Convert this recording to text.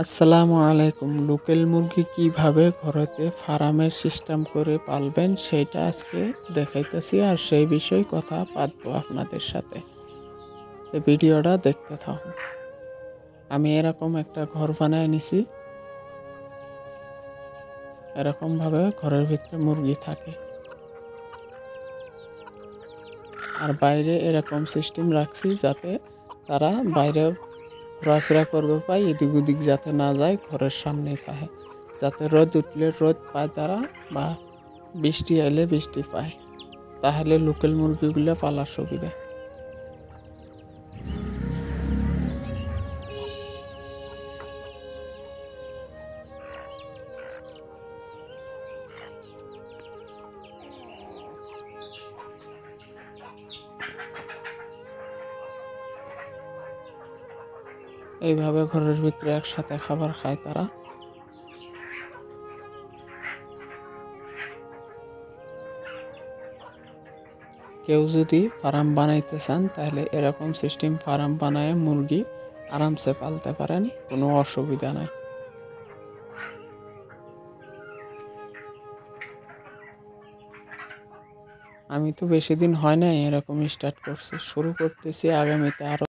আসসালামু আলাইকুম। লোকাল মুরগি কিভাবে ঘরেতে ফার্মের সিস্টেম করে পালবেন সেইটা আজকে দেখাইতেছি, আর সেই বিষয়ে কথা পাতবো আপনাদের সাথে। তো ভিডিওটা দেখতে থাকুন। আমি এরকম একটা ঘর বানায় নিছি। এরকম ভাবে ঘরের ভিতরে মুরগি থাকে, আর বাইরে এরকম সিস্টেম রাখছি যাতে তারা বাইরে ঘোরাফেরা করবে পায়, এদিক ওদিক যাতে না যায়, ঘরের সামনেই থাকে, যাতে রোদ উঠলে রোদ পায় তারা, বা বৃষ্টি এলে বৃষ্টি পায়। তাহলে লোকাল মুরগিগুলো পালার সুবিধা। এইভাবে ঘরের ভিতরে একসাথে খাবার খায় তারা। কেউ যদি ফার্ম বানাইতে চান তাহলে এরকম সিস্টেম ফার্ম বানায় মুরগি আরামসে পালতে পারেন, কোনো অসুবিধা নাই। আমি তো বেশি দিন হয় নাই এরকম স্টার্ট করছি, শুরু করতেছি, আগামীতে আরো